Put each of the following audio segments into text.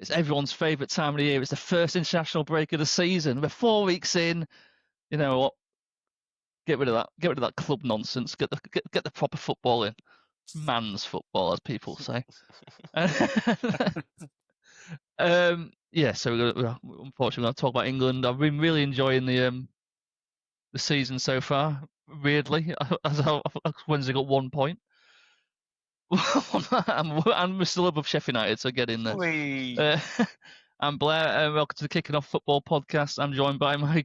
It's everyone's favourite time of the year. It's the first international break of the season. We're 4 weeks in. You know what? Get rid of that. Get rid of that club nonsense. Get the proper football in. Man's football, as people say. Yeah, so we're unfortunately going to talk about England. I've been really enjoying the season so far. Weirdly, as Wednesday got 1 point. and we're still above Sheffield United, so get in there. I'm Blair, and welcome to the Kicking Off Football podcast. I'm joined by my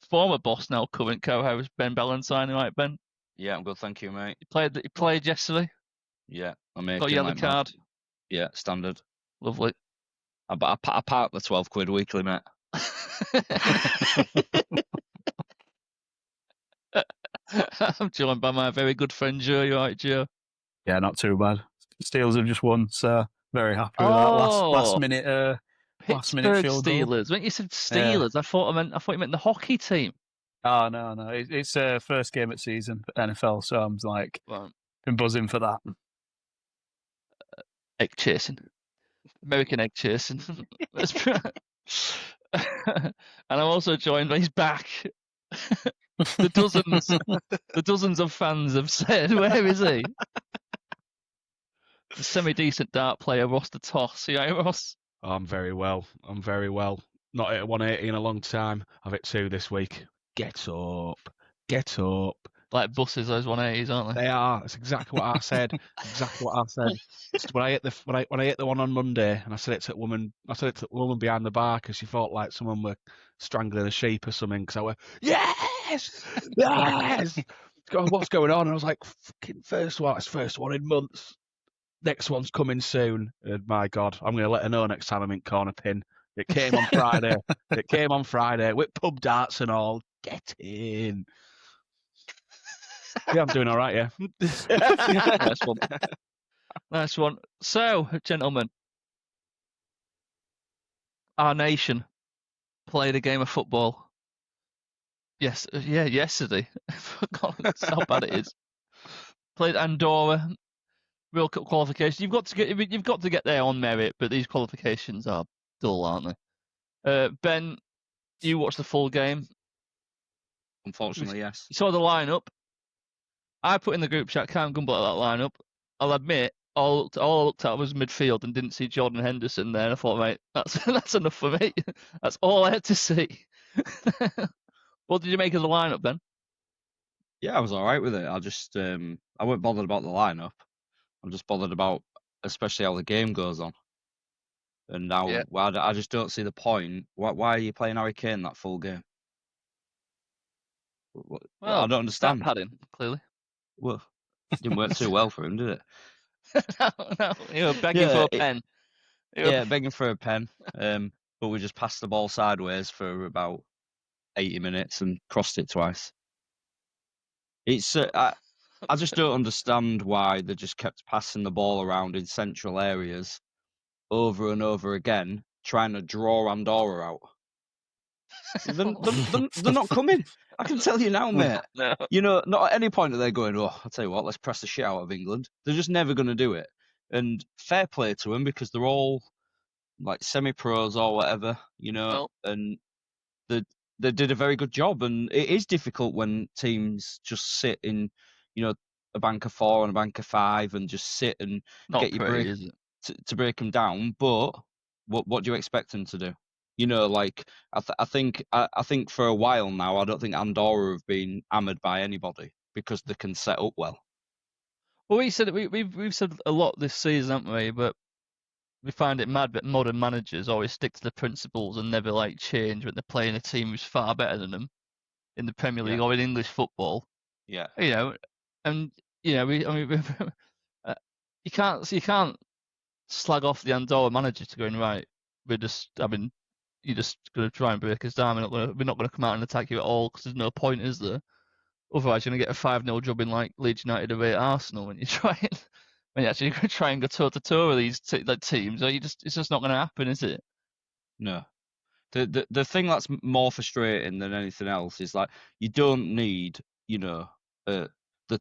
former boss, now current co-host, Ben Ballantyne. Right, Ben? Yeah, I'm good, thank you, mate. You played yesterday? Yeah, I'm making got a yellow card. Yeah, standard. Lovely. I park the 12 quid weekly, mate. I'm joined by my very good friend Joe. You right, Joe? Yeah, not too bad. Steelers have just won, so very happy with that last minute Pittsburgh field Steelers. goal. When you said Steelers, yeah. I thought you meant the hockey team. Oh no, it's first game of season for NFL, so I'm like been buzzing for that. Egg chasing, American egg chasing. And I'm also joined by his back. The dozens of fans have said, "Where is he?" The semi-decent dart player, Ross the Toss. You right, Ross? Oh, I'm very well. Not hit a 180 in a long time. I've hit 2 this week. Get up. Like buses, those 180s, aren't they? They are. That's exactly what I said. When I hit the one on Monday, and I said it to the woman behind the bar because she thought like someone were strangling a sheep or something. Because I went, yes. God, what's going on? And I was like, fucking first one in months. Next one's coming soon. And my God, I'm going to let her know next time I'm in corner pin. It came on Friday. With pub darts and all. Get in. Yeah, I'm doing all right, yeah. Nice one. So, gentlemen, our nation played a game of football. Yesterday. That's how bad it is. Played Andorra. World Cup qualifications. You've got to get there on merit, but these qualifications are dull, aren't they? Ben, you watched the full game. Unfortunately, yes. You saw the lineup. I put in the group chat, can't grumble at that lineup. I'll admit, all I looked at was midfield and didn't see Jordan Henderson there. And I thought, mate, that's enough for me. That's all I had to see. What did you make of the lineup, Ben? Yeah, I was all right with it. I just I wasn't bothered about the lineup. I'm just bothered about, especially how the game goes on. And now, I just don't see the point. Why are you playing Harry Kane that full game? Well, I don't understand. That padding, clearly. Well, it didn't work too well for him, did it? No. You were begging for a pen. Begging for a pen. But we just passed the ball sideways for about 80 minutes and crossed it twice. It's I just don't understand why they just kept passing the ball around in central areas over and over again, trying to draw Andorra out. They're not coming. I can tell you now, mate. No. You know, not at any point are they going, oh, I'll tell you what, let's press the shit out of England. They're just never going to do it. And fair play to them because they're all like semi-pros or whatever, you know, and they did a very good job. And it is difficult when teams just sit in, you know, a bank of 4 and a bank of 5 and just sit and get your break to break them down. But what do you expect them to do? You know, like I think for a while now, I don't think Andorra have been hammered by anybody because they can set up well. Well, we've said a lot this season, haven't we? But we find it mad that modern managers always stick to the principles and never like change when they're playing a team who's far better than them in the Premier League or in English football. Yeah, you know, and you know, you can't slag off the Andorra manager to going right. You're just going to try and break us down. We're not going to come out and attack you at all because there's no point, is there? Otherwise, you're going to get a 5-0 job in like Leeds United away at Arsenal when you actually try and go toe to toe with these teams. It's just not going to happen, is it? No. The thing that's more frustrating than anything else is like you don't need, you know, the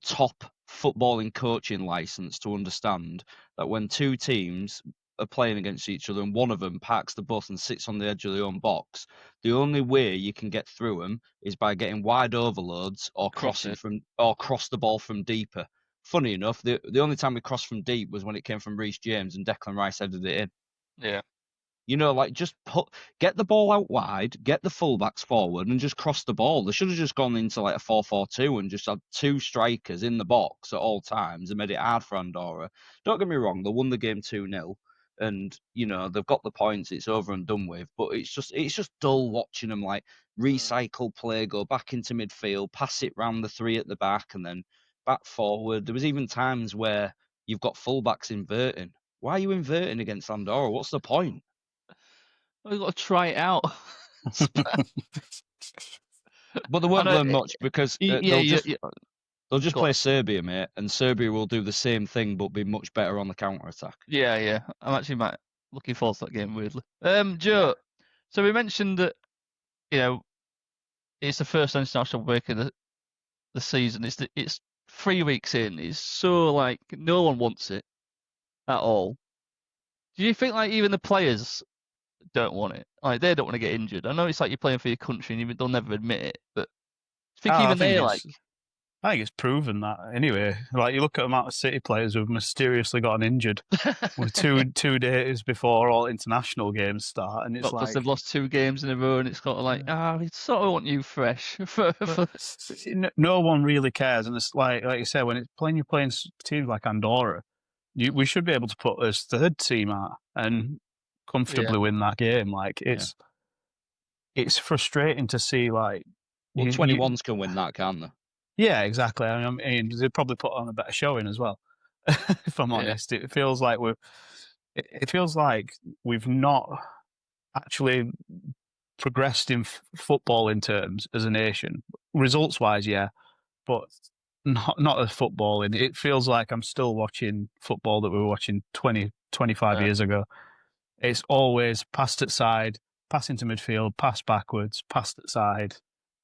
top footballing coaching license to understand that when two teams are playing against each other and one of them parks the bus and sits on the edge of their own box, the only way you can get through them is by getting wide overloads or cross the ball from deeper. Funny enough, the only time we crossed from deep was when it came from Reece James and Declan Rice headed it in. Yeah. You know, like just get the ball out wide, get the fullbacks forward, and just cross the ball. They should have just gone into like a 4-4-2 and just had two strikers in the box at all times and made it hard for Andorra. Don't get me wrong, they won the game 2-0, and you know they've got the points. It's over and done with. But it's just dull watching them like recycle play, go back into midfield, pass it round the three at the back, and then back forward. There was even times where you've got fullbacks inverting. Why are you inverting against Andorra? What's the point? We've got to try it out. But they won't learn much because they'll just play Serbia, mate, and Serbia will do the same thing but be much better on the counter attack. Yeah. I'm actually looking forward to that game, weirdly. Joe, so we mentioned that it's the first international break of the season. It's 3 weeks in. It's so like no one wants it at all. Do you think like even the players don't want it? Like they don't want to get injured. I know it's like you're playing for your country and they'll never admit it, but I think it's proven that anyway. Like you look at the amount of City players who've mysteriously gotten injured with two days before all international games start, and it's because they've lost 2 games in a row, and it's got like we sort of want you fresh. No one really cares, and it's like you said, when you're playing teams like Andorra, we should be able to put as third team out and comfortably win that game. Like it's frustrating to see like. Well, 21s can win that, can't they? Yeah, exactly. I mean, they probably put on a better showing as well. If I'm honest, it feels like we've not actually progressed in football in terms as a nation. Results wise, yeah, but not as football. And it feels like I'm still watching football that we were watching 25 years ago. It's always passed at side, pass into midfield, pass backwards, passed at side.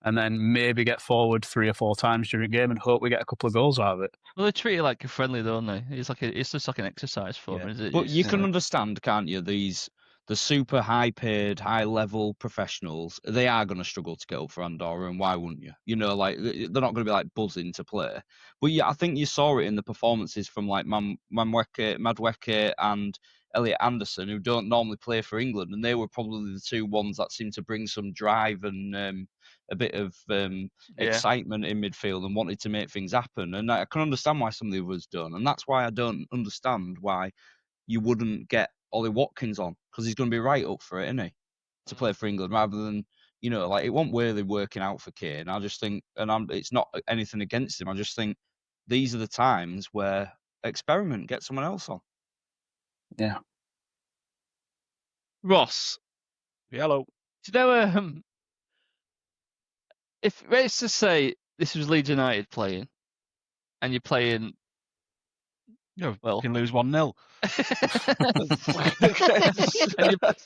And then maybe get forward 3 or 4 times during the game and hope we get a couple of goals out of it. Well, they treat it like a friendly, don't they? It's just like an exercise for them, is it? But you can understand, can't you? The super high-paid, high-level professionals, they are going to struggle to get up for Andorra, and why wouldn't you? You know, like they're not going to be like buzzing to play. But yeah, I think you saw it in the performances from like Madueke and Elliot Anderson, who don't normally play for England, and they were probably the 2 ones that seemed to bring some drive and a bit of excitement in midfield and wanted to make things happen. And I can understand why some of the others don't. And that's why I don't understand why you wouldn't get Ollie Watkins on, because he's going to be right up for it, isn't he? To play for England rather than, like it won't really working out for Kane. I just think, it's not anything against him. I just think these are the times where experiment, get someone else on. Yeah. Ross. Hello. Do you know, if let's just say this was Leeds United playing, and you're playing, you can lose 1-0,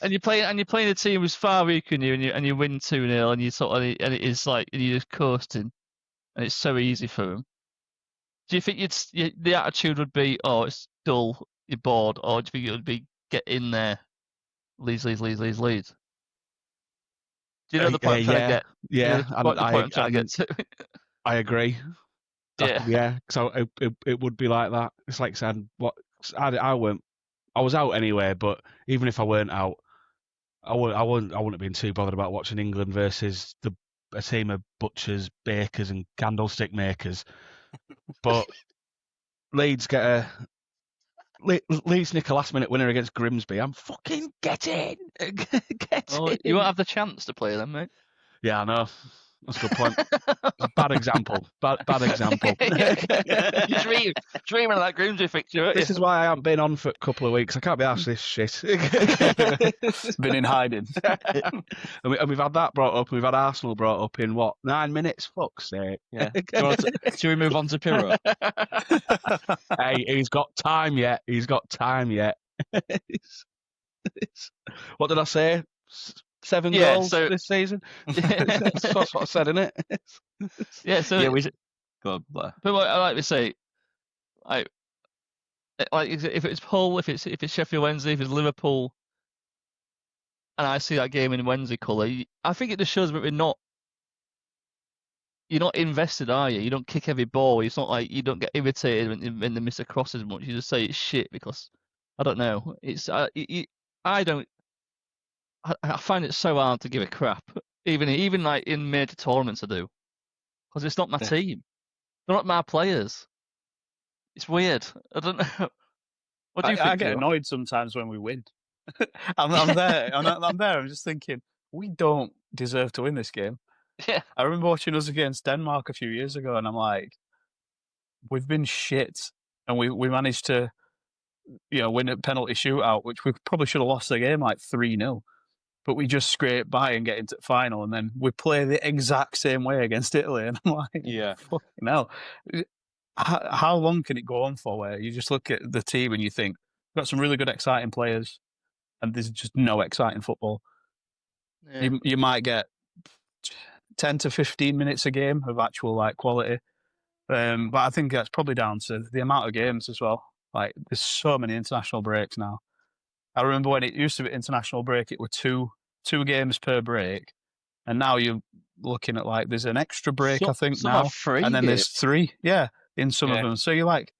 and you're playing a team who's far weaker than you, and you win 2-0, and and it is like and you're just coasting, and it's so easy for them. Do you think the attitude would be, oh, it's dull, you're bored, or do you think it would be get in there, Leeds? Do you know the point I'm trying to get? Yeah, I'm trying to get to. I agree. Yeah. So it would be like that. It's like saying, I was out anyway, but even if I weren't out, I wouldn't have been too bothered about watching England versus a team of butchers, bakers, and candlestick makers. But Leeds nick a last minute winner against Grimsby. I'm fucking get in. You won't have the chance to play them, mate. Yeah, I know. That's a good point. Bad example. Bad example. You're dreaming of that Grimsby fixture. This is why I haven't been on for a couple of weeks. I can't be asked this shit. Been in hiding. and we've had that brought up. We've had Arsenal brought up in 9 minutes? Fuck's sake. Yeah. Should we move on to Pirro? Hey, he's got time yet. What did I say? 7 goals this season. That's what I said, innit? Yeah. So we should. God bless. But what I like to say, like if it's Hull, if it's Sheffield Wednesday, if it's Liverpool, and I see that game in Wednesday colour, I think it just shows that you're not invested, are you? You don't kick every ball. It's not like you don't get irritated when they miss a cross as much. You just say it's shit because I don't know. It's I don't. I find it so hard to give a crap, even like in major tournaments I do, because it's not my team. They're not my players. It's weird. I don't know. What do you think? I get annoyed sometimes when we win. I'm there. I'm there. I'm just thinking we don't deserve to win this game. Yeah. I remember watching us against Denmark a few years ago, and I'm like, we've been shit, and we managed to, win a penalty shootout, which we probably should have lost the game like 3-0. But we just scrape by and get into the final, and then we play the exact same way against Italy, and I'm like, Yeah. fucking hell. How long can it go on for where you just look at the team and you think, we've got some really good, exciting players, and there's just no exciting football. Yeah. You might get 10 to 15 minutes a game of actual like quality. But I think that's probably down to the amount of games as well. Like there's so many international breaks now. I remember when it used to be international break, it were two games per break. And now you're looking at like there's an extra break, I think some now. are free And then there's 3, in some of Yeah. them. So you're like,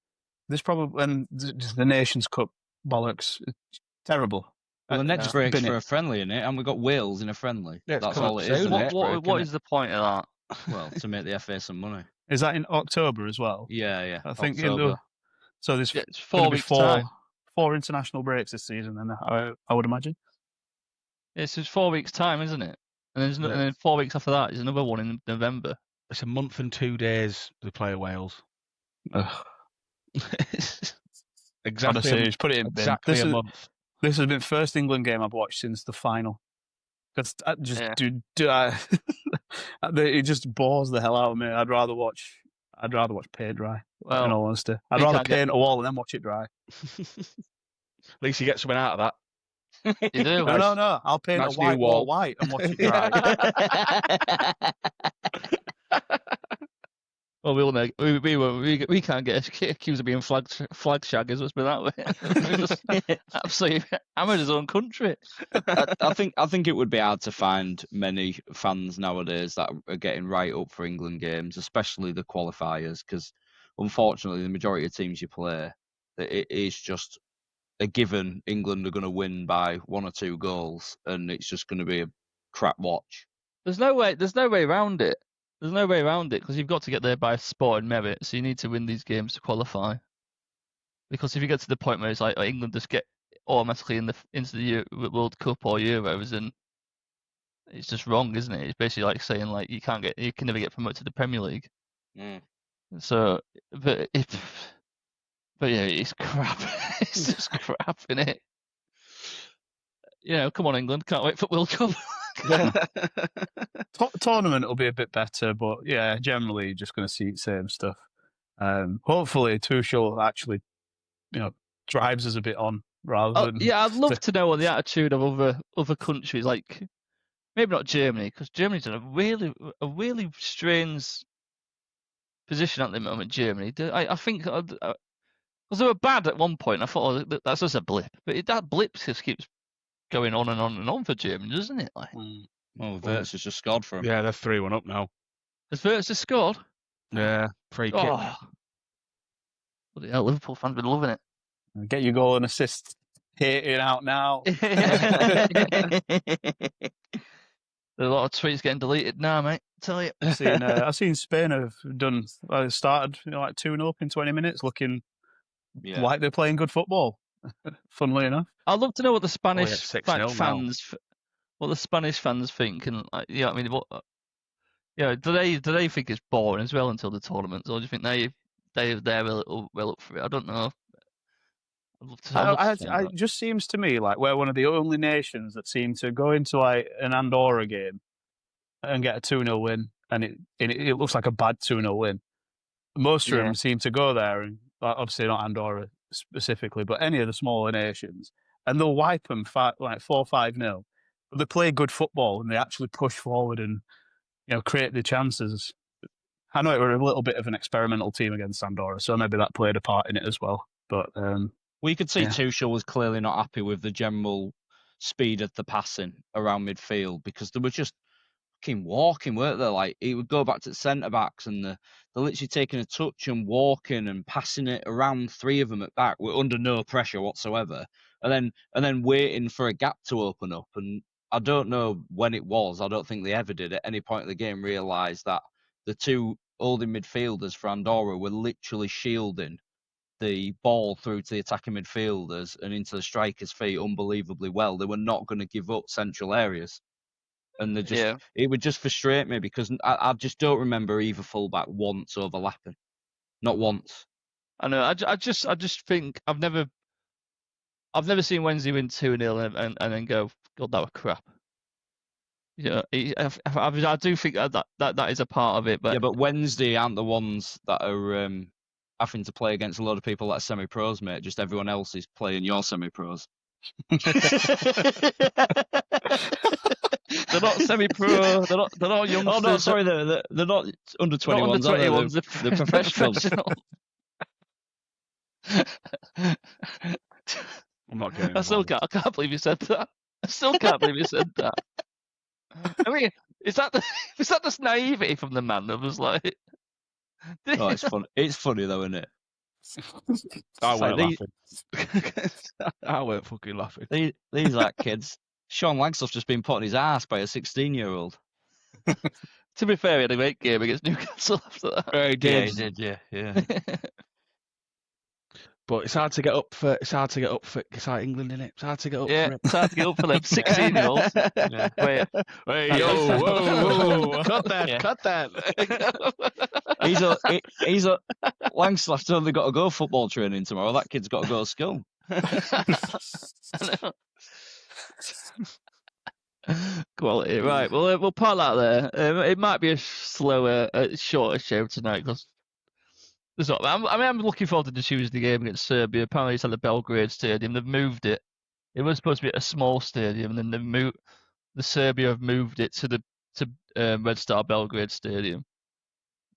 there's probably, and the Nations Cup bollocks, it's terrible. Well, the next Just break's bin for it. a friendly, innit? And we've got Wales in a friendly. Yeah, it's That's coming all up it is. soon, innit? isn't it? What is the point of that? Well, to make the FA some money. Is that in October as well? Yeah. I think October. so. There's Yeah, it's gonna 4 be weeks time. four international breaks this season, then I would imagine. It's just 4 weeks time, isn't it? And and then 4 weeks after that is another one in November. It's a month and 2 days they play Wales. Exactly. Honestly, just put it in bin. Exactly a month. This has been the first England game I've watched since the final. Because I just it just bores the hell out of me. I'd rather watch paint dry. Well, in all honesty, I'd we rather can't get- paint a wall and then watch it dry. At least you get something out of that. You do. No. I'll paint a Nice white new wall wall. white and watch it dry. Well, we all know we can't get accused of being flag shaggers. Let's put it that way. We're just absolutely hammered his own country. I think it would be hard to find many fans nowadays that are getting right up for England games, especially the qualifiers, because unfortunately the majority of teams you play, it is just a given England are going to win by 1 or 2 goals, and it's just going to be a crap watch. There's no way around it. There's no way around it because you've got to get there by sporting merit. So you need to win these games to qualify. Because if you get to the point where it's like England just get automatically into the World Cup or Euros, then it's just wrong, isn't it? It's basically like saying like you can never get promoted to the Premier League. Mm. So, but yeah, it's crap. It's just crap, innit? Come on, England, can't wait for World Cup. Tournament will be a bit better, but yeah, generally you're just going to see the same stuff. Hopefully Tuchel actually, drives us a bit on rather than. Yeah, I'd love to know on the attitude of other countries, like maybe not Germany, because Germany's in a really strange position at the moment. Germany, I think, because they were bad at one point. I thought, that's just a blip, but that blip just keeps going on and on and on for Germany, doesn't it? Like, Well, Wirtz has just scored for him. Yeah, they're 3-1 up now. has Wirtz just scored? Yeah, free kick. Oh, bloody hell, Liverpool fans been loving it. Get your goal and assist hitting out now. There's a lot of tweets getting deleted now, mate. Tell you. I've seen Spain have started like 2-0 up in 20 minutes, looking like they're playing good football. Funnily enough, I'd love to know what the Spanish 6-0 fans, what the Spanish fans think, and do they think it's boring as well until the tournaments, or do you think they're well up for it? I don't know. I'd love to it just seems to me like we're one of the only nations that seem to go into like an Andorra game and get a 2-0 win, and it looks like a bad 2-0 win. Most of them seem to go there, and obviously not Andorra specifically, but any of the smaller nations, and they'll wipe them 4-5-0. But they play good football and they actually push forward and create the chances. I know it were a little bit of an experimental team against Andorra, so maybe that played a part in it as well. But we could see yeah. Tuchel was clearly not happy with the general speed of the passing around midfield because they were just fucking walking, weren't they? Like he would go back to the centre backs and they're literally taking a touch and walking and passing it around, three of them at back. We're under no pressure whatsoever, and then waiting for a gap to open up. And I don't know when it was. I don't think they ever did at any point in the game realise that the two holding midfielders for Andorra were literally shielding the ball through to the attacking midfielders and into the strikers' feet unbelievably well. They were not going to give up central areas. And it would just frustrate me because I just don't remember either fullback once overlapping. Not once. I know. I just think I've never seen Wednesday win 2-0 and then go, God, that was crap. Yeah, I do think that is a part of it. But yeah, but Wednesday aren't the ones that are having to play against a lot of people that are semi-pros, mate. Just everyone else is playing your semi-pros. They're not semi-pro. They're not youngsters. Oh no, sorry, they're not under 21s. Not under 21s. They're professionals. I'm not getting. I can't believe you said that. I still can't believe you said that. I mean, is that just naivety from the man that was like? Oh, it's fun. It's funny though, isn't it? I weren't laughing. I weren't fucking laughing. These like kids. Sean Langstoff's just been put on his ass by a 16-year-old. To be fair, he had a great game against Newcastle after that. He did. Yeah, he did. Yeah. But it's hard to get up for. It's like England, isn't it? It's hard to get up for it. It's hard to get up for them 16-year-olds. Yeah. Wait, whoa, cut that. He's a Langstaff's only got to go football training tomorrow. That kid's got to go to school. Quality, right? Well, we'll part that there. It might be a slower, shorter show tonight because there's not. I'm looking forward to the Tuesday game against Serbia. Apparently, it's at the Belgrade Stadium. They've moved it. It was supposed to be at a small stadium, and then the Serbia have moved it to Red Star Belgrade Stadium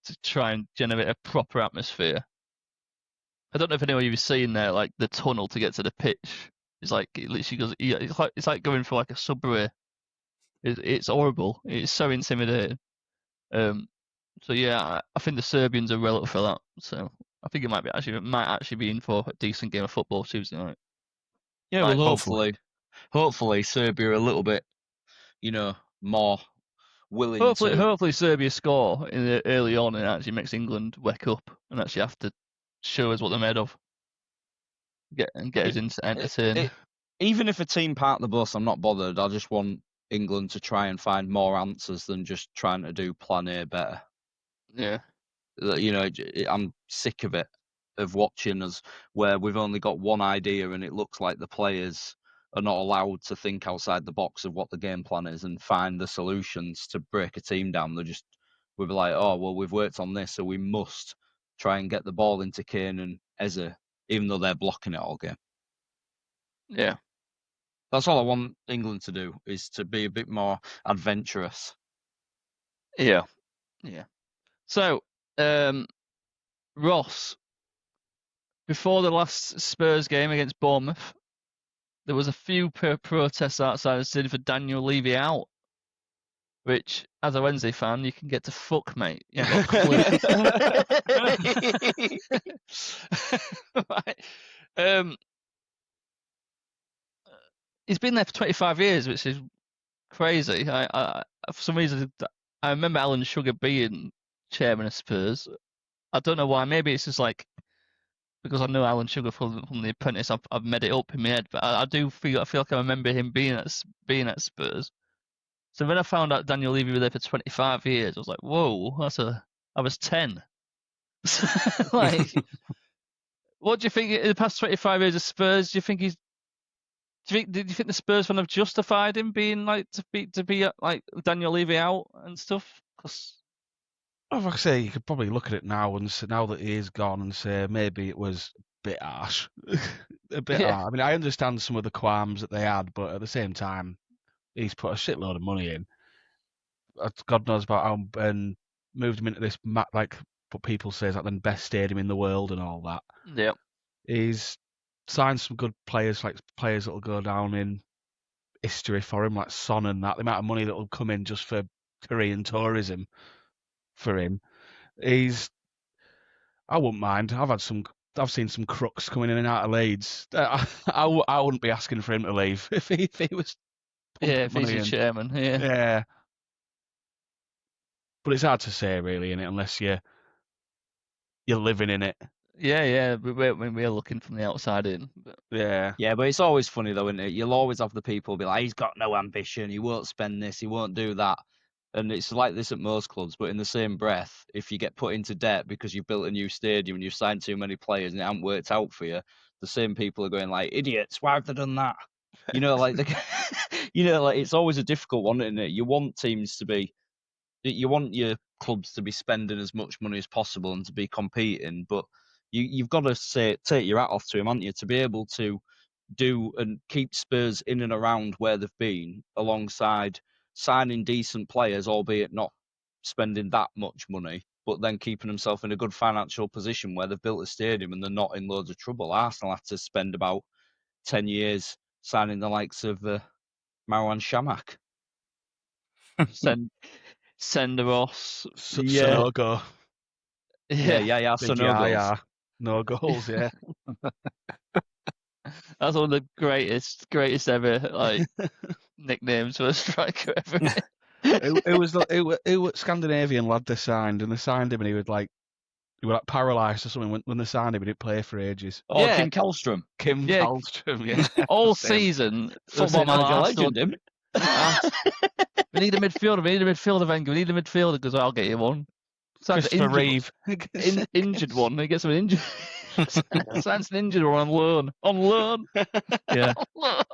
to try and generate a proper atmosphere. I don't know if anyone you've seen there, like the tunnel to get to the pitch. It's like it literally goes. It's like going for like a subway. It's horrible. It's so intimidating. So yeah, I think the Serbians are well up for that. So I think it might actually be in for a decent game of football Tuesday night. Yeah, well, hopefully Serbia are a little bit, more willing. Hopefully Serbia score early on and actually makes England wake up and actually have to show us what they're made of. Get us into entertain. Even if a team part the bus, I'm not bothered. I just want England to try and find more answers than just trying to do plan A better. Yeah. I'm sick of it, of watching us where we've only got one idea and it looks like the players are not allowed to think outside the box of what the game plan is and find the solutions to break a team down. We'll be like, oh, well, we've worked on this, so we must try and get the ball into Kane and Eze, even though they're blocking it all game. Yeah. That's all I want England to do, is to be a bit more adventurous. Yeah. So, Ross, before the last Spurs game against Bournemouth, there was a few protests outside the stadium for Daniel Levy out, which, as a Wednesday fan, you can get to fuck, mate. You ain't got a clue. Right. He's been there for 25 years, which is crazy. I for some reason, I remember Alan Sugar being chairman of Spurs. I don't know why. Maybe it's just like because I know Alan Sugar from The Apprentice. I've made it up in my head, but I feel like I remember him being at Spurs. So when I found out Daniel Levy was there for 25 years, I was like, whoa, I was 10. Like, what do you think in the past 25 years of Spurs? Do you think did you think the Spurs would have justified him being like to be like Daniel Levy out and stuff? Because like I say, you could probably look at it now and say, now that he is gone, and say maybe it was a bit harsh, a bit harsh. I mean, I understand some of the qualms that they had, but at the same time, he's put a shitload of money in. God knows about how, and moved him into this what people say is like the best stadium in the world and all that. Yeah. He's signed some good players, like players that will go down in history for him, like Son and that. The amount of money that will come in just for Korean tourism for him. I wouldn't mind. I've seen some crooks coming in and out of Leeds. I wouldn't be asking for him to leave if he was. If he's your chairman, Yeah. But it's hard to say, really, innit, unless you're living in it. Yeah. We're looking from the outside in. But... Yeah, but it's always funny though, isn't it? You'll always have the people be like, he's got no ambition, he won't spend this, he won't do that. And it's like this at most clubs, but in the same breath, if you get put into debt because you've built a new stadium and you've signed too many players and it hasn't worked out for you, the same people are going like, idiots, why have they done that? You know, like it's always a difficult one, isn't it? You want your clubs to be spending as much money as possible and to be competing, but you've got to take your hat off to him, haven't you, to be able to do and keep Spurs in and around where they've been, alongside signing decent players, albeit not spending that much money, but then keeping themselves in a good financial position where they've built a stadium and they're not in loads of trouble. Arsenal had to spend about 10 years signing the likes of Marwan Shamak. Senderos. Sonogo. Yeah. So no goals. No goals, yeah. That's one of the greatest ever nicknames for a striker ever. It was Scandinavian lad they signed, and they signed him, and he was like paralysed or something when they signed him. He didn't play for ages. Kim Källström. Källström, yeah. All season, football manager legend, him. We need a midfielder. Wenger. We need a midfielder because I'll get you one. Christopher Reeve. Injured one. He gets an injured. Signs an injured one on loan. Yeah.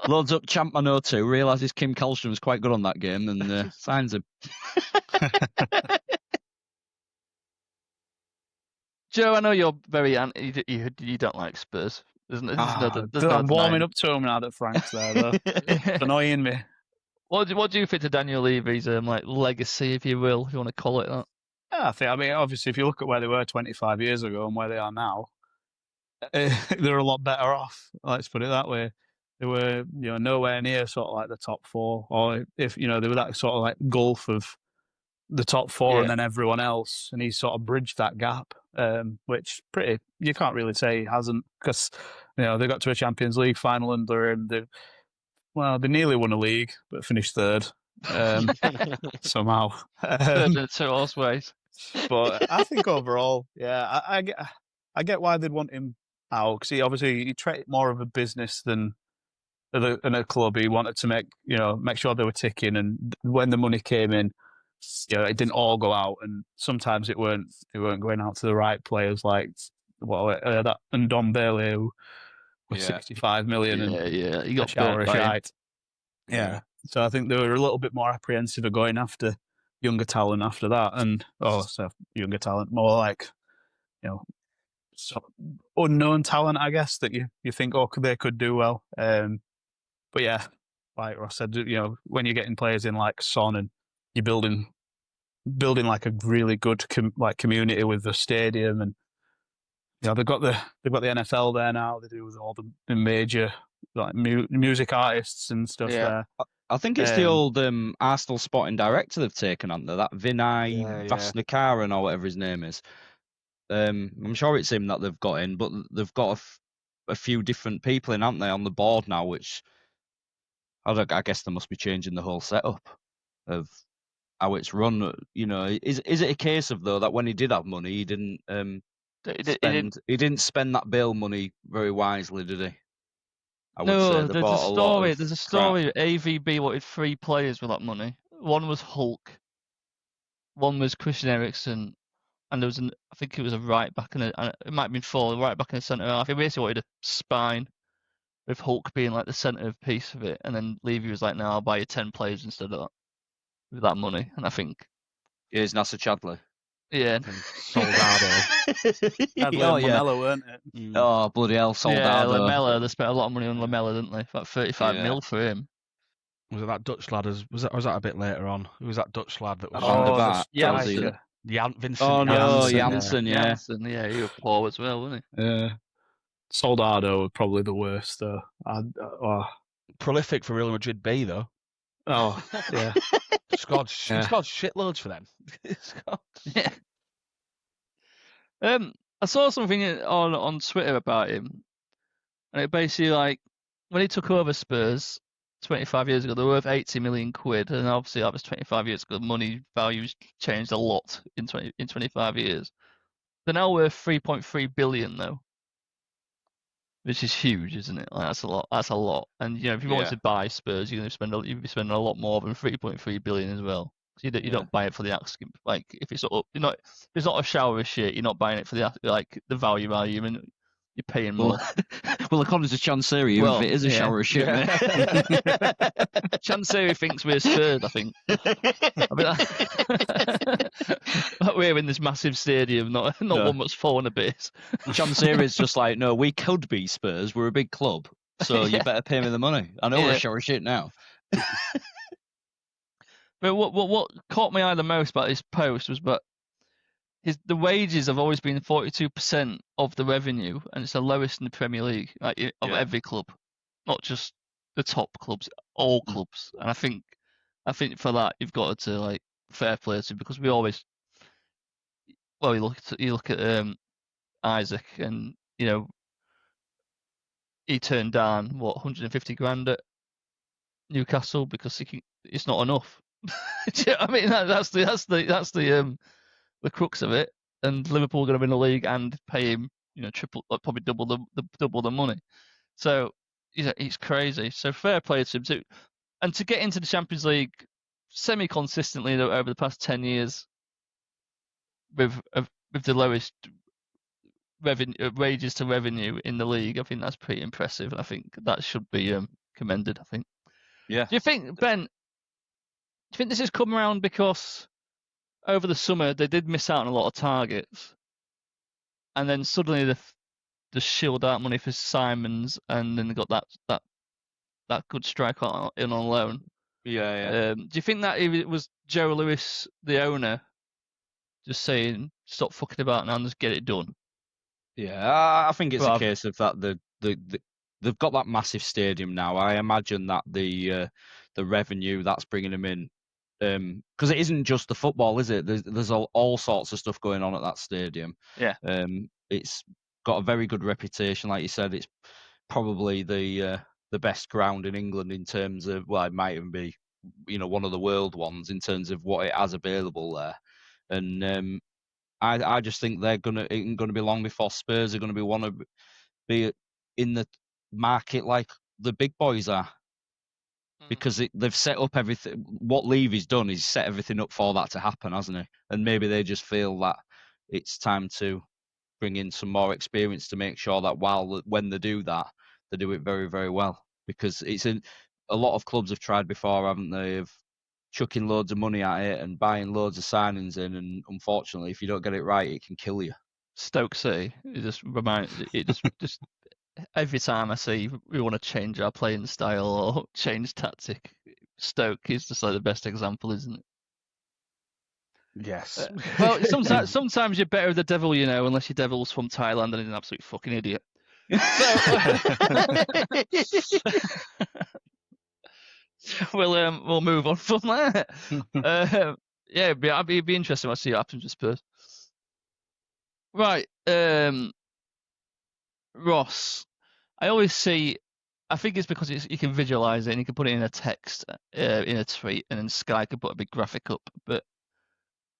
Loads up Champ 02, realises Kim Källström was quite good on that game and signs him. Joe, I know you're very you don't like Spurs. I'm warming up to him now that Frank's there, though. It's annoying me. What do you think of Daniel Levy's legacy, if you will, if you want to call it that? Yeah, I mean, obviously, if you look at where they were 25 years ago and where they are now, they're a lot better off. Let's put it that way. They were, nowhere near sort of like the top four, or if they were that sort of like gulf of the top four and then everyone else, and he's sort of bridged that gap, which you can't really say he hasn't, because they got to a Champions League final and they nearly won a league but finished third somehow. Third in 2 horseways. But I think overall, I get why they'd want him out, because he treated more of a business than a club. He wanted to make sure they were ticking, and when the money came in, it didn't all go out, and sometimes it weren't going out to the right players, like that and Don Bailey, who was 65 million and he got shower shite. Yeah, so I think they were a little bit more apprehensive of going after younger talent after that, and younger talent, more like unknown talent, I guess, that you think they could do well. But yeah, like Ross said, when you're getting players in like Son, and you're building like a really good community with the stadium, and they've got the NFL there now. They do with all the major music artists and stuff there. I think it's the old Arsenal sporting director they've taken on there, that Vinay Vasnakaran or whatever his name is. I'm sure it's him that they've got in, but they've got a few different people in, haven't they, on the board now, which I guess they must be changing the whole setup of how it's run. Is it a case of, though, that when he did have money, he didn't spend that bail money very wisely, did he? There's a story. AVB wanted 3 players with that money. One was Hulk, one was Christian Eriksen, and there was I think it was a right back and it might have been 4, right back in the centre half. He basically wanted a spine, with Hulk being like the centre piece of it, and then Levy was like, "No, I'll buy you 10 players instead of that with that money." And I think here's Nasser Chadley. Yeah. Soldado. Lamella, weren't it? Oh, bloody hell, Soldado. Lamella, they spent a lot of money on Lamella, didn't they? About 35 mil for him. Was it that Dutch lad? Was that a bit later on? Who was that Dutch lad that was on the back? Vincent. Oh no, Janssen. Janssen, yeah. Janssen, he was poor as well, wasn't he? Yeah. Soldado are probably the worst, though. Prolific for Real Madrid B, though. Oh, yeah. Scored Yeah. shitloads for them. Yeah. I saw something on Twitter about him, and it basically like when he took over Spurs 25 years ago, they were worth 80 million quid, and obviously that was 25 years ago. Money values changed a lot in 25 years. They're now worth 3.3 billion though, which is huge, isn't it? Like, that's a lot. That's a lot. And if you wanted to buy Spurs, you're going to you'd be spending a lot more than 3.3 billion as well. So you don't buy it for the asking. Like if it's not a shower of shit, you're not buying it for the value, and you're paying more. Well, according to Chansiri, if it is a shower of shit, mate. Chansiri thinks we're Spurs, I think. We're in this massive stadium, not one that's fallen a bit. Chansiri is just like, no, we could be Spurs. We're a big club, so you better pay me the money. I know we're a shower of shit now. But what caught my eye the most about his post was the wages have always been 42% of the revenue, and it's the lowest in the Premier League, of every club, not just the top clubs, all clubs. And I think for that you've got to like fair play to, because we always, well, you look at Isaac, and he turned down 150 grand at Newcastle because it's not enough. Do you know what I mean? That's the crux of it. And Liverpool are going to win the league and pay him, triple, probably double the money. So it's crazy. So fair play to him. And to get into the Champions League semi-consistently over the past 10 years with the lowest wages to revenue in the league, I think that's pretty impressive. And I think that should be commended. I think. Yeah. Do you think, Ben? Do you think this has come around because over the summer they did miss out on a lot of targets, and then suddenly they shilled out money for Simons, and then they got that good striker in on loan? Yeah. Do you think that it was Joe Lewis, the owner, just saying stop fucking about now and just get it done? Yeah, I think it's a case of that they've got that massive stadium now. I imagine that the revenue that's bringing them in, because it isn't just the football, is it? There's all sorts of stuff going on at that stadium. Yeah. It's got a very good reputation, like you said. It's probably the best ground in England in terms of, well, it might even be, one of the world ones in terms of what it has available there. And I just think it ain't gonna be long before Spurs are gonna want to be in the market like the big boys are. Because they've set up everything. What Levy's done is set everything up for that to happen, hasn't he? And maybe they just feel that it's time to bring in some more experience to make sure that when they do that, they do it very, very well. Because a lot of clubs have tried before, haven't they, of chucking loads of money at it and buying loads of signings in, and unfortunately, if you don't get it right, it can kill you. Stoke City, just every time I see we want to change our playing style or change tactic, Stoke is just like the best example, isn't it? Yes. Well, sometimes you're better with the devil, unless your devil's from Thailand and he's an absolute fucking idiot. So we'll move on from there. It'd be interesting to see what happens with Spurs. Right, Ross. I always see. I think it's because you can visualize it and you can put it in a text, in a tweet, and then Sky can put a big graphic up. But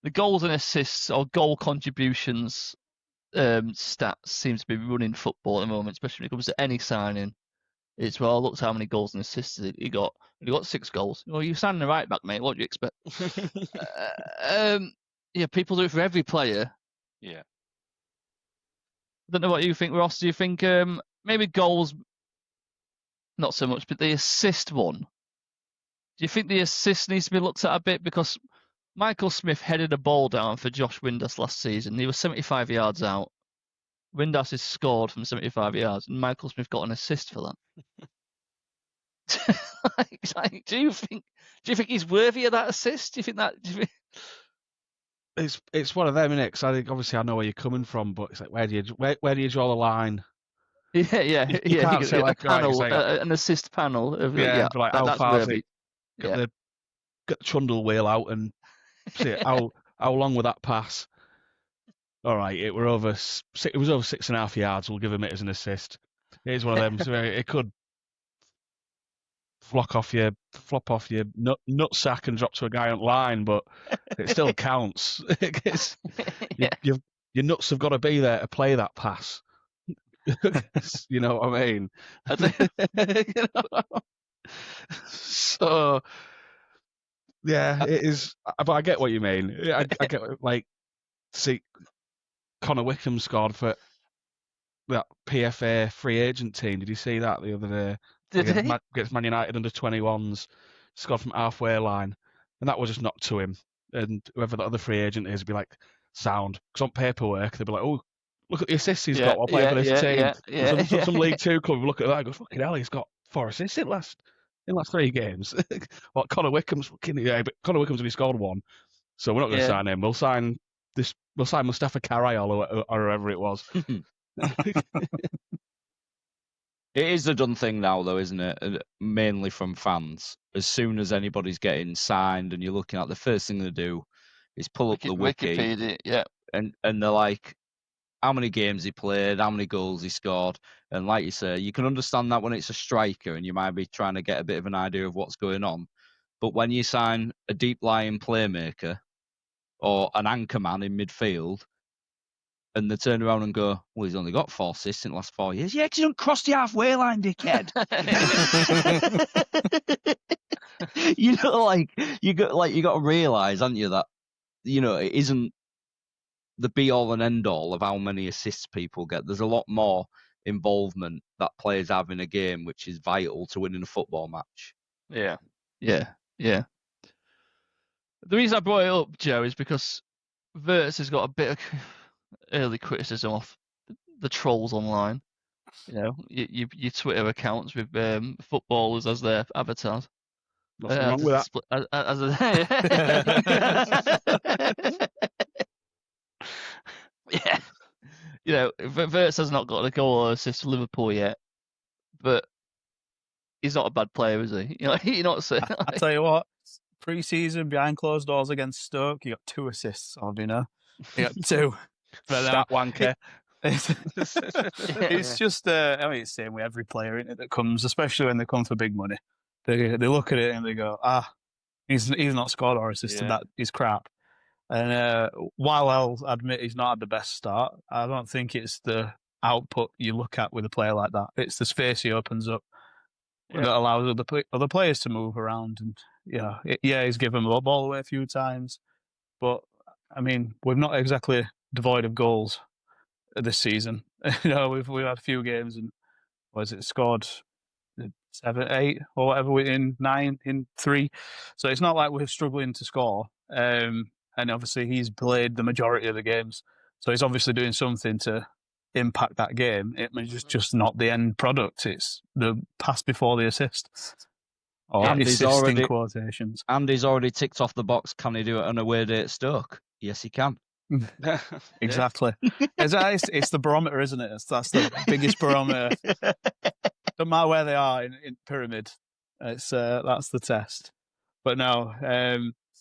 the goals and assists or goal contributions stats seem to be running football at the moment, especially when it comes to any signing. It's, well, look how many goals and assists he got. He got 6 goals. Well, you're signing the right back, mate. What do you expect? People do it for every player. Yeah. I don't know what you think, Ross. Do you think maybe goals, not so much, but the assist one? Do you think the assist needs to be looked at a bit? Because Michael Smith headed a ball down for Josh Windass last season. He was 75 yards out. Windass has scored from 75 yards, and Michael Smith got an assist for that. Do you think he's worthy of that assist? Do you think that? It's one of them, isn't it? Because I think obviously I know where you're coming from, but it's like where do you draw the line Yeah. You can't could say get like, a panel, right, so an assist panel. Of, yeah, be like, how that's far is worthy. it? Get the trundle wheel out and see how long will that pass? All right, it was over 6.5 yards. We'll give him it as an assist. It is one of them. So it could flop off your nut sack and drop to a guy on line, but it still counts. Your nuts have got to be there to play that pass. You know what I mean? So yeah, it is. But I get what you mean. I get like, see, Connor Wickham scored for that PFA free agent team. Did you see that the other day? Did he? Against Man United under 21s, scored from halfway line, and that was just knocked to him. And whoever the other free agent is, would be like, sound. Because on paperwork, they'd be like, oh, look at the assists he's got while playing for this team. Some League Two club look at that and go, fucking hell, he's got 4 assists in last 3 games. Well, Connor Wickham's fucking, but Connor Wickham's only scored 1, so we're not going to sign him. We'll sign Mustafa Carayol or whoever it was. It is a done thing now, though, isn't it? Mainly from fans. As soon as anybody's getting signed and you're looking at, the first thing they do is pull up the wiki. Wikipedia, yeah. And they're like, how many games he played, how many goals he scored. And like you say, you can understand that when it's a striker and you might be trying to get a bit of an idea of what's going on. But when you sign a deep-lying playmaker or an anchor man in midfield, and they turn around and go, well, he's only got 4 assists in the last 4 years. Yeah, because he don't cross the halfway line, dickhead. You got to realise, haven't you, that, it isn't the be-all and end-all of how many assists people get. There's a lot more involvement that players have in a game, which is vital to winning a football match. Yeah. The reason I brought it up, Joe, is because Verts has got a bit of early criticism off the trolls online. Your Twitter accounts with footballers as their avatars. Nothing wrong with that. Yeah. Verts has not got a goal or assist for Liverpool yet, but he's not a bad player, is he? You're not saying. I tell you what, pre-season behind closed doors against Stoke, he got 2 assists. You got 2. Stat wanker. It's just, it's the same with every player, isn't it, that comes, especially when they come for big money. They look at it and they go, he's not scored or assisted, that is crap. And while I'll admit he's not had the best start, I don't think it's the output you look at with a player like that. It's the space he opens up that allows other players to move around. And he's given the ball away a few times, but I mean, we're not exactly devoid of goals this season. We've had a few games and scored 7, 8 or whatever in 9 in 3. So it's not like we're struggling to score. And obviously he's played the majority of the games, so he's obviously doing something to impact that game. It's just not the end product. It's the pass before the assist. Or assist in quotations. Andy's already ticked off the box. Can he do it on a away day at Stoke? Yes, he can. Exactly. It's the barometer, isn't it? That's the biggest barometer. No matter where they are in pyramid, that's the test. But no.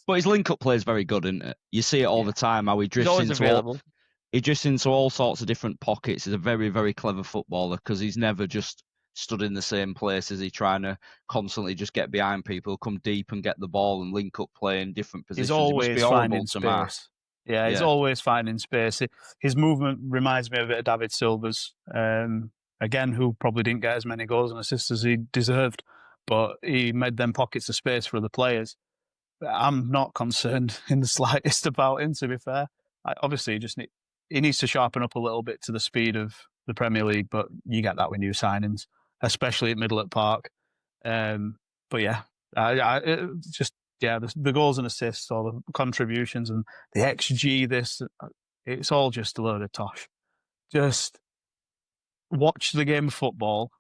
But his link-up play is very good, isn't it? You see it all the time, how he drifts into all sorts of different pockets. He's a very, very clever footballer because he's never just stood in the same place. Is he trying to constantly just get behind people, come deep and get the ball and link up play in different positions? He's always finding space. Yeah, he's always finding space. His movement reminds me a bit of David Silva's, again, who probably didn't get as many goals and assists as he deserved, but he made them pockets of space for other players. I'm not concerned in the slightest about him, to be fair. Obviously, he needs to sharpen up a little bit to the speed of the Premier League, but you get that with new signings, especially at Middle Park. But yeah, the goals and assists, or the contributions and the XG, it's all just a load of tosh. Just watch the game of football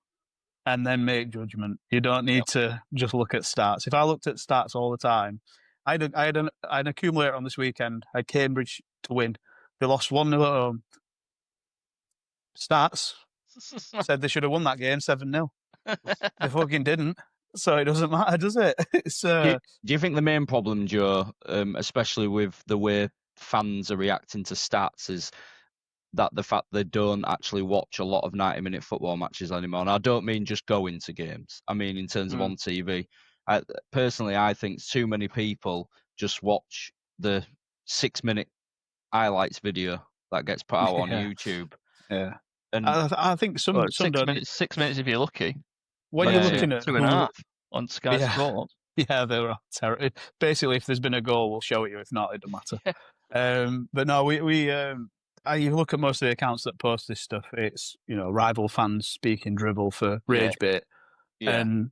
and then make judgment. You don't need to just look at stats. If I looked at stats all the time, I had an accumulator on this weekend. I had Cambridge to win. They lost 1-0 at home. Stats, Said they should have won that game 7-0. They fucking didn't. So it doesn't matter, does it? It's Do you think the main problem, Joe, especially with the way fans are reacting to stats, is that the fact they don't actually watch a lot of 90-minute football matches anymore? And I don't mean just going to games. I mean in terms of on TV. Personally, I think too many people just watch the 6-minute highlights video that gets put out on YouTube. Yeah. And I think some Well, don't. 6 minutes if you're lucky. When you're looking at 2.5 on Sky Sports. Yeah, they were terrible. Basically, if there's been a goal, we'll show it you. If not, it doesn't matter. But no, you look at most of the accounts that post this stuff. It's rival fans speaking dribble for rage bait, and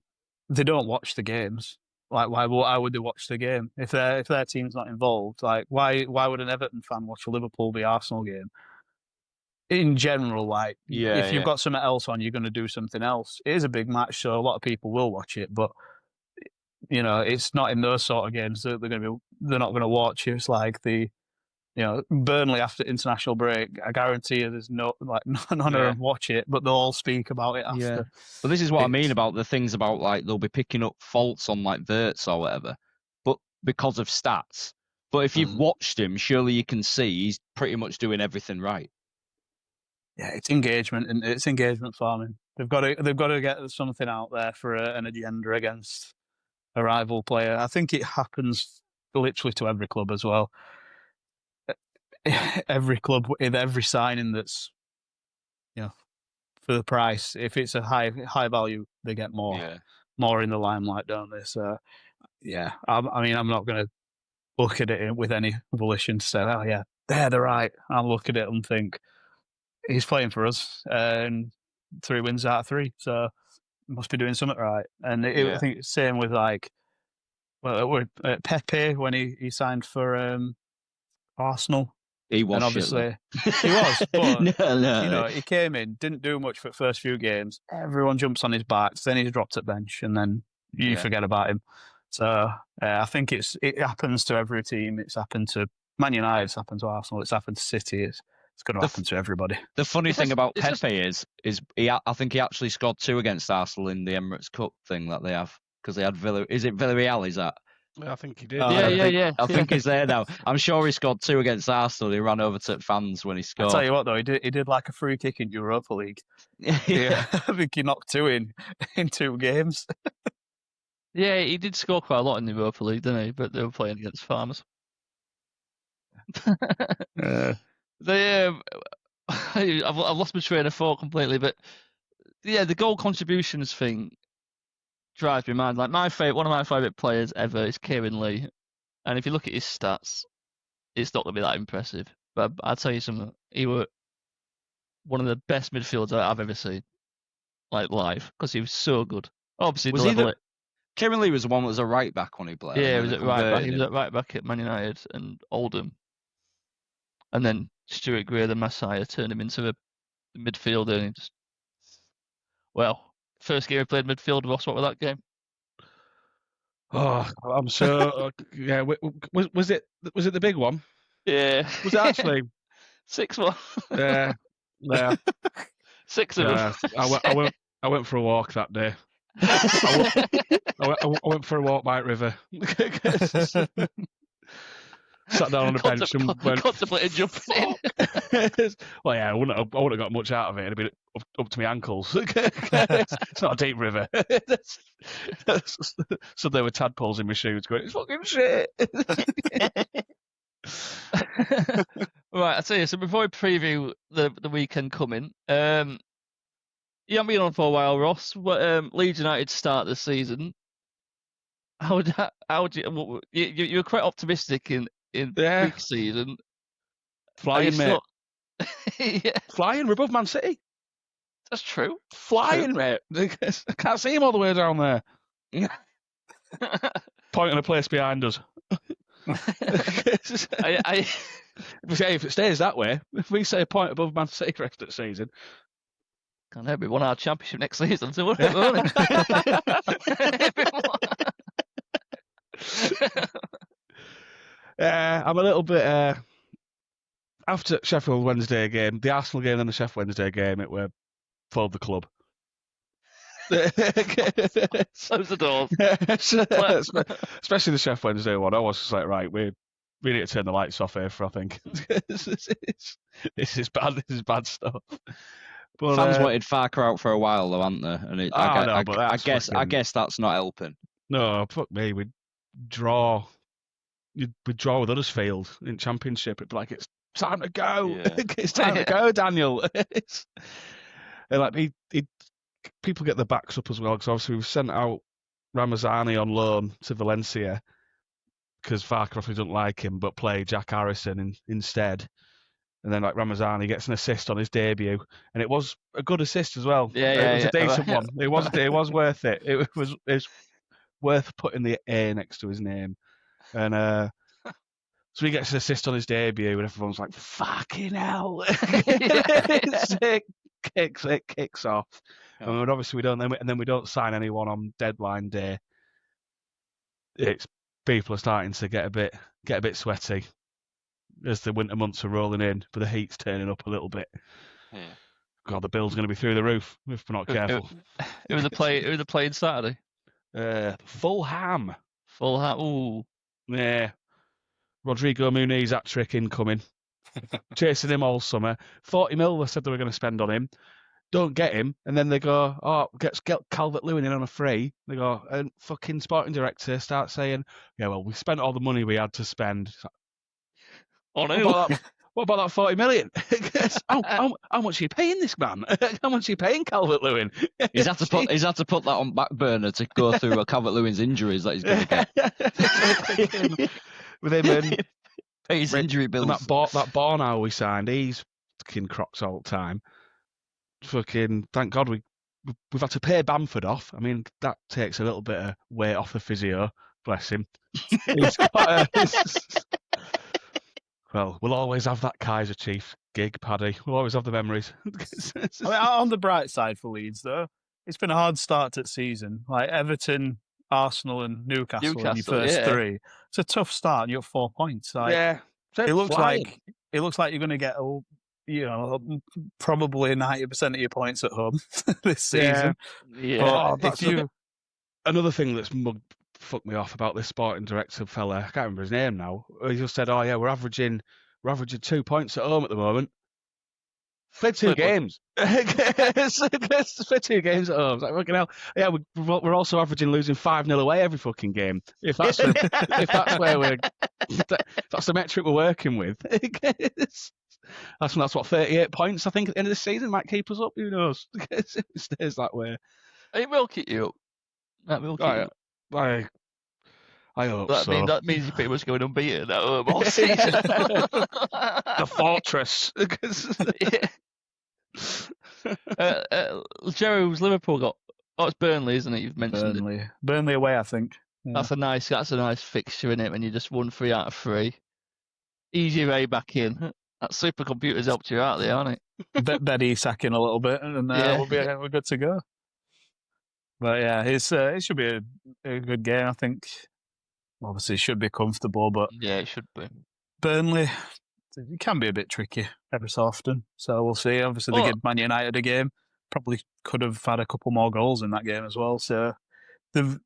they don't watch the games. Like, why would they watch the game if their team's not involved? Like, why would an Everton fan watch a Liverpool v Arsenal game? In general, if you've got something else on, you're going to do something else. It is a big match, so a lot of people will watch it, but it's not in those sort of games that they're not going to watch. It's like Burnley after international break. I guarantee you, there's none of them watch it, but they'll all speak about it after. Yeah. But this is what I mean about the things about they'll be picking up faults on verts or whatever, but because of stats. But if you've watched him, surely you can see he's pretty much doing everything right. Yeah, it's engagement, and it's engagement farming. They've got to get something out there for an agenda against a rival player. I think it happens literally to every club as well. Every club with every signing that's for the price. If it's a high value, they get more in the limelight, don't they? So I'm not going to look at it with any volition to say, oh yeah, they're right. I'll look at it and think, he's playing for us, and 3 wins out of 3, so must be doing something right. And I think it's the same with Pepe when he signed for Arsenal. He was, and obviously he was, but no. He came in, didn't do much for the first few games. Everyone jumps on his back, then he's dropped at bench, and then you forget about him. So I think it happens to every team. It's happened to Man United, it's happened to Arsenal, it's happened to City. It's going to happen to everybody. The funny thing about Pepe is I think he actually scored 2 against Arsenal in the Emirates Cup thing that they have, because they had Is it Villarreal? Is that? I think he did. I think he's there now. I'm sure he scored 2 against Arsenal. He ran over to fans when he scored. I'll tell you what, though, he did like a free kick in Europa League. Yeah. I think he knocked 2 in 2 games. Yeah, he did score quite a lot in the Europa League, didn't he? But they were playing against Farmers. I've lost my train of thought completely, but the goal contributions thing drives me mad. Like one of my favourite players ever is Kieran Lee, and if you look at his stats, it's not going to be that impressive. But I'll tell you something, he was one of the best midfielders I've ever seen, live, because he was so good. Obviously, Kieran Lee was the one that was a right back when he played. Yeah, he was at right back. He was at right back at Man United and Oldham, and then Stuart Gray, the Messiah, turned him into a midfielder, and he just first game he played midfield, Ross, what was that game? Oh, I'm so yeah. Was it the big one? Yeah. Was it actually 6-1? Yeah. 6 of them. I went for a walk that day. I went for a walk by River. Sat down on the bench and went, contemplated jumping in. Well, yeah, I wouldn't have got much out of it. It'd be up to my ankles. It's not a deep river. So there were tadpoles in my shoes going, it's fucking shit. Right, I'll tell you, so before we preview the weekend coming, you haven't been on for a while, Ross. Leeds United start the season. How do you were quite optimistic in week season. Flying, mate. Yeah. Flying, we're above Man City. That's true. Flying, mate. I can't see him all the way down there. Pointing a place behind us. If it stays that way, if we say a point above Man City for rest of the season, can't help it. We won our championship next season, so won't it? I'm a little bit after Sheffield Wednesday game, the Arsenal game and the Sheffield Wednesday game. It were fold the club. Close the doors. Especially the Sheff Wednesday one. I was just like, right, we need to turn the lights off here. I think this is bad. This is bad stuff. But, Fans wanted Farker out for a while, though, haven't they? And I guess that's not helping. No, fuck me. We'd draw with Huddersfield in Championship. It'd be like, it's time to go. Yeah. It's time to go, Daniel. And like people get their backs up as well, because obviously we've sent out Ramazani on loan to Valencia because Farcroft doesn't like him, but play Jack Harrison instead. And then like Ramazani gets an assist on his debut, and it was a good assist as well. It was a decent one. It was worth it. It was worth putting the A next to his name. And so he gets an assist on his debut, and everyone's like, "Fucking hell!" It kicks off. Yeah. And obviously we don't, and then we don't sign anyone on deadline day. People are starting to get a bit sweaty as the winter months are rolling in, but the heat's turning up a little bit. Yeah. God, the bill's going to be through the roof if we're not careful. Who was the playing Saturday? Fulham. Fulham. Ooh. Yeah. Rodrigo Muniz hat-trick incoming. Chasing him all summer. 40 mil they said they were going to spend on him. Don't get him, and then they go, "Oh, get Calvert-Lewin in on a free." They go, and fucking sporting director starts saying, "Yeah, well, we spent all the money we had to spend." On who? What about that 40 million? how much are you paying this man? How much are you paying Calvert-Lewin? He's had to put that on back burner to go through Calvert-Lewin's injuries that he's going to get. With him and pay his injury bills. And that Bornau we signed, he's fucking crocs all the time. Fucking thank God we've had to pay Bamford off. I mean, that takes a little bit of weight off the physio. Bless him. He's got well, we'll always have that Kaiser Chiefs gig, Paddy. We'll always have the memories. I mean, on the bright side for Leeds, though, it's been a hard start to the season. Like Everton, Arsenal, and Newcastle in your first three. It's a tough start, and you're 4 points. Like, yeah, it looks like you're going to get probably 90% of your points at home this season. Yeah. But another thing that's fucked me off about this sporting director fella, I can't remember his name now. He just said, "Oh yeah, we're averaging 2 points at home at the moment." Played 2 games. Played 2 games at home. It's like, fucking hell. Yeah, we're also averaging losing 5-0 away every fucking game. If that's that's the metric we're working with. That's what 38 points I think at the end of the season might keep us up. Who knows? It stays that way. It will keep you up. That will keep you up. I hope so. That means you're pretty much going unbeaten at home all season. The fortress. Jerry's Liverpool got. Oh, it's Burnley, isn't it? You've mentioned it. Burnley away, I think. Yeah. That's a nice fixture, isn't it? When you just won 3 out of 3. Easy way back in. That supercomputer's helped you out there, hasn't it? Betty sacking a little bit, and we're good to go. But yeah, it should be a good game. I think. Obviously, it should be comfortable, but yeah, it should be. Burnley, it can be a bit tricky every so often. So we'll see. Obviously, they give Man United a game. Probably could have had a couple more goals in that game as well. So they've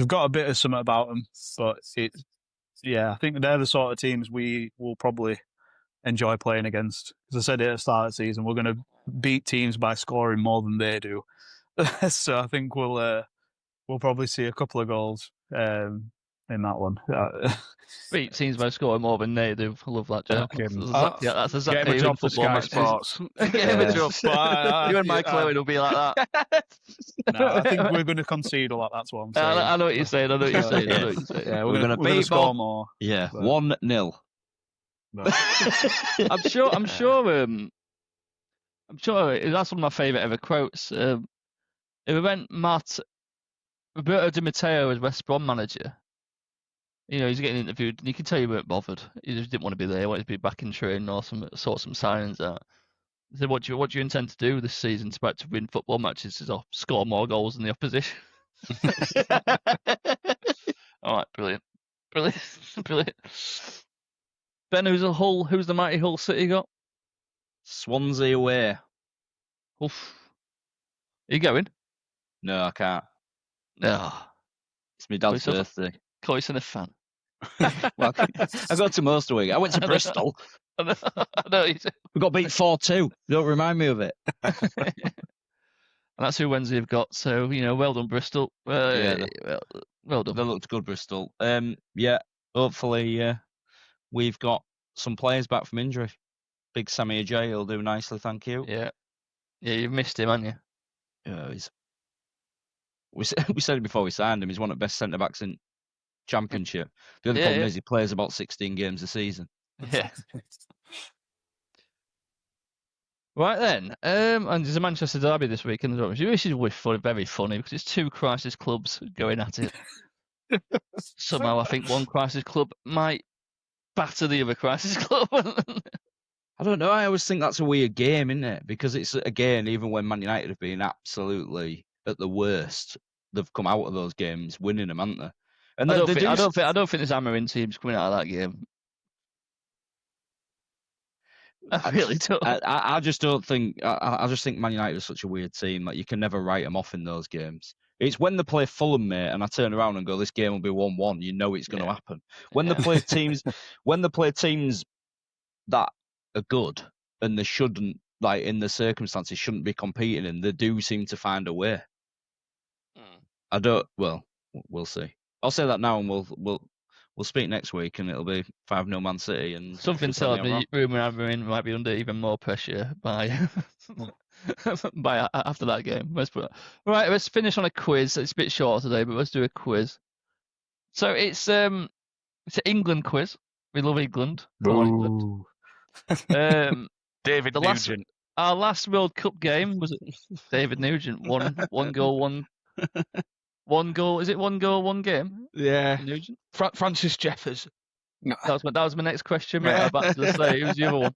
got a bit of something about them. But I think they're the sort of teams we will probably enjoy playing against. As I said at the start of the season, we're going to beat teams by scoring more than they do. So I think we'll probably see a couple of goals in that one. Beat teams by scoring more than they do. I love that joke. That's exactly get him a job for Sky Sports. Get him a job. You and Mike Owen will be like that. No, I think we're going to concede a lot. That's what I'm saying. I know what you're saying. Yeah, we're going to score more. Yeah, 1-0. I'm sure that's one of my favourite ever quotes. It went Roberto Di Matteo as West Brom manager. You know, he's getting interviewed, and you can tell he weren't bothered. He just didn't want to be there. He wanted to be back in training or sort some signings out. He said, "What do you intend to do this season to win football matches? Is score more goals than the opposition." All right, brilliant. Ben, who's the mighty Hull City got? Swansea away. Oof. you going? No, I can't. No. It's my dad's birthday. Call yourself a fan. Well, I got to most of it. I went to Bristol. I know. We got beat 4-2. Don't remind me of it. And that's who Wednesday have got. So, well done, Bristol. Yeah, well done. They looked good, Bristol. Yeah, hopefully we've got some players back from injury. Big Sammy Ajay will do nicely, thank you. Yeah, you've missed him, haven't you? Yeah, we said it before we signed him. He's one of the best centre backs in Championship. The only problem is he plays about 16 games a season. Yeah. Right then, and there's a Manchester derby this weekend as well, which is very funny because it's two crisis clubs going at it. Somehow, I think one crisis club might batter the other crisis club. I don't know. I always think that's a weird game, isn't it? Because it's, again, even when Man United have been absolutely at the worst, they've come out of those games winning them, haven't they? And I don't think there's hammering teams coming out of that game. I really don't. I just don't think. I just think Man United is such a weird team that you can never write them off in those games. It's when they play Fulham, mate, and I turn around and go, "This game will be 1-1." You know it's going to happen. When they play teams, that are good and they shouldn't, like in the circumstances, shouldn't be competing in, they do seem to find a way. I don't. Well, we'll see. I'll say that now, and we'll speak next week, and it'll be 5-0 Man City. And something tells me Ruben Amorim might be under even more pressure by after that game. Right, let's finish on a quiz. It's a bit short today, but let's do a quiz. So it's an England quiz. We love England. David Nugent. Our last World Cup game was David Nugent. One goal, one goal. Is it 1 goal, 1 game? Yeah. Nugent. Francis Jeffers. That was my next question, mate. I'm about to say who's the other one.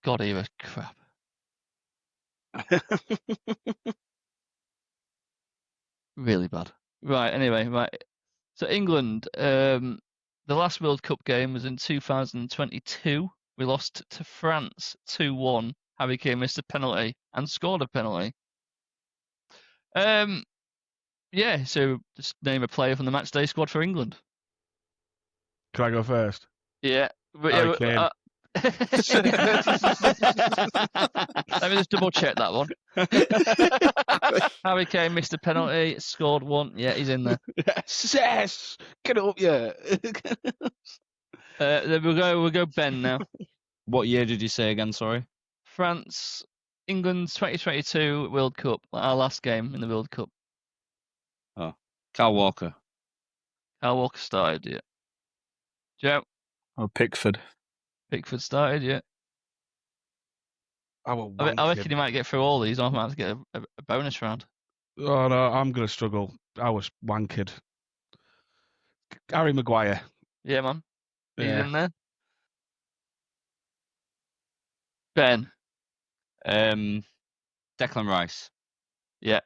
God, he was crap. Really bad. Right. Anyway, right. So England. The last World Cup game was in 2022. We lost to France 2-1. Harry Kane missed a penalty and scored a penalty. Yeah, so just name a player from the matchday squad for England. Can I go first? Yeah. Harry Kane. Let me just double check that one. Harry Kane missed a penalty, scored 1. Yeah, he's in there. Yes! Get up, yeah. Then we'll go Ben now. What year did you say again? Sorry. France, England's 2022 World Cup, our last game in the World Cup. Oh, Kyle Walker. Kyle Walker started, yeah. Joe? Oh, Pickford. Pickford started, yeah. I reckon you might get through all these. I might have to get a bonus round. Oh, no, I'm going to struggle. I was wankered. Harry Maguire. Yeah, man. He's Yeah. in there. Ben. Declan Rice. Yeah.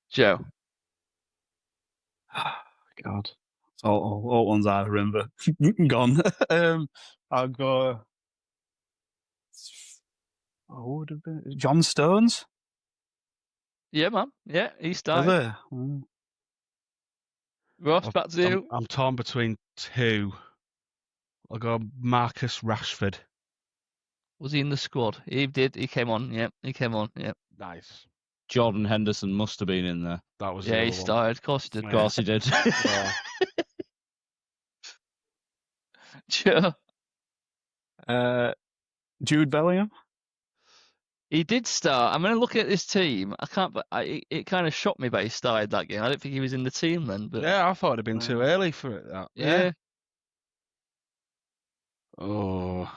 Joe. God. All ones I remember. Gone. I'll go. Who would have been? John Stones? Yeah, man. Yeah, he started. Ross, back to you. I'm torn between two. I'll go Marcus Rashford. Was he in the squad? He did. He came on. Yep. He came on. Yep. Nice. Jordan Henderson must have been in there. That was he started. Of course he did. Of course he did. Sure. Jude Bellingham? He did start. I'm going to look at this team. I can't. But it kind of shocked me that he started that game. I don't think he was in the team then. But yeah, I thought it'd been too early for it. That. Yeah. Oh.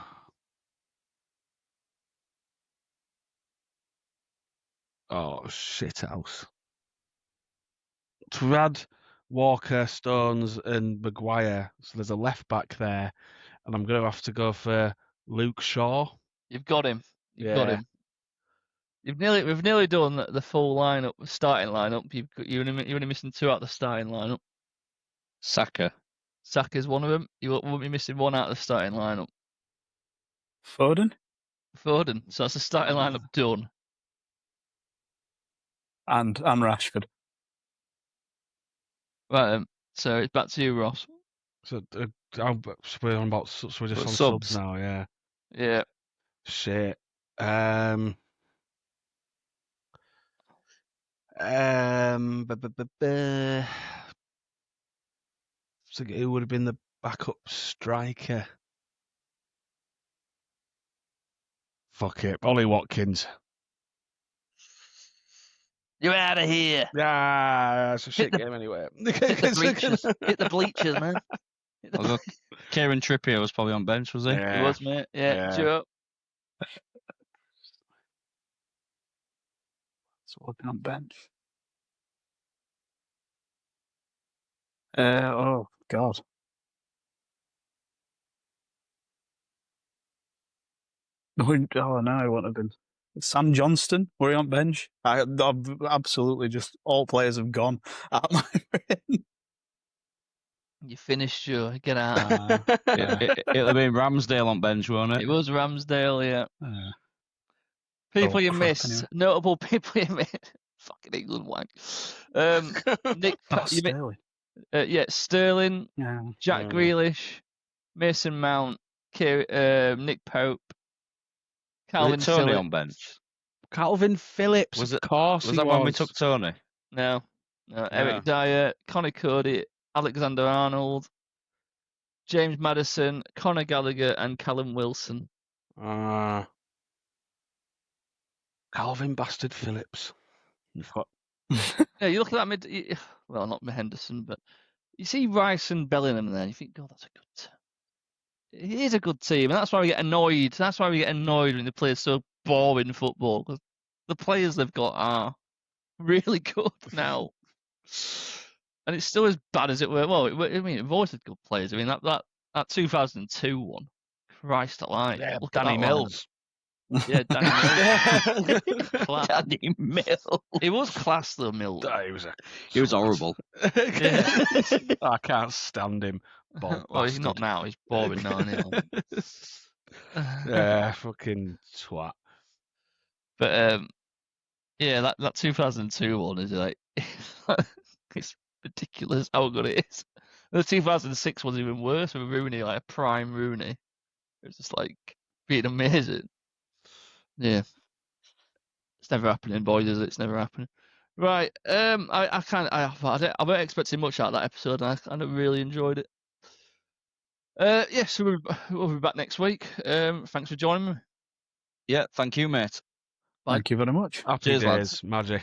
Oh, shithouse. To add Walker, Stones, and Maguire, so there's a left back there, and I'm going to have to go for Luke Shaw. You've got him. You've got him. We've nearly done the full lineup, starting lineup. You're only missing 2 out of the starting lineup. Saka. Saka's one of them. You won't be missing 1 out of the starting lineup. Foden? Foden. So that's the starting lineup done. And Rashford. Right. So it's back to you, Ross. So we're on about so we're just on subs now, yeah. Yeah. Shit. So who would have been the backup striker? Fuck it, Ollie Watkins. You're out of here. Yeah, it's a shit game anyway. Hit the bleachers, man. Kieran Trippier was probably on bench, was he? Yeah. He was, mate. Yeah. Sure. So we'll be on bench. Oh God. Oh no, I wouldn't have been. Sam Johnston, were he on bench? I've absolutely just all players have gone out my brain. You finished, sure. Get out. It'll have been Ramsdale on bench, won't it? It was Ramsdale, yeah. People you missed. Anyway. Notable people you missed. Fucking England wank. Nick, Sterling. Sterling, Yeah. Jack Grealish, Mason Mount, Nick Pope, Calvin was it Tony Phillips. on bench? Calvin Phillips, Was of course. Was that when we took Tony? No. Eric Dyer, Conor Cody, Alexander Arnold, James Maddison, Conor Gallagher, and Callum Wilson. Calvin Bastard Phillips. Yeah, you look at that well, not Henderson, but you see Rice and Bellingham there. You think, God, that's a good team. It is a good team, and that's why we get annoyed. That's why we get annoyed when they play so boring football, because the players they've got are really good now. And it's still as bad as it were. Well, I mean, we've always had good players. I mean, that 2002 one, Christ alive. Yeah, Look at Danny that Mills. Yeah, Danny Mills. Danny Mills. It was class though, Mills. He was horrible. I can't stand him. Well, he's not now. He's boring now, isn't he? Yeah, fucking twat. But yeah, that 2002 one is like it's ridiculous how good it is. The 2006 was even worse with Rooney, like a prime Rooney. It was just like being amazing. Yeah, it's never happening, boys. Is it? It's never happening. Right. I wasn't expecting much out of that episode, and I kind of really enjoyed it. So we'll be back next week. Thanks for joining me. Yeah, thank you, mate. Bye. Thank you very much. Happy Cheers, days, lads. magic.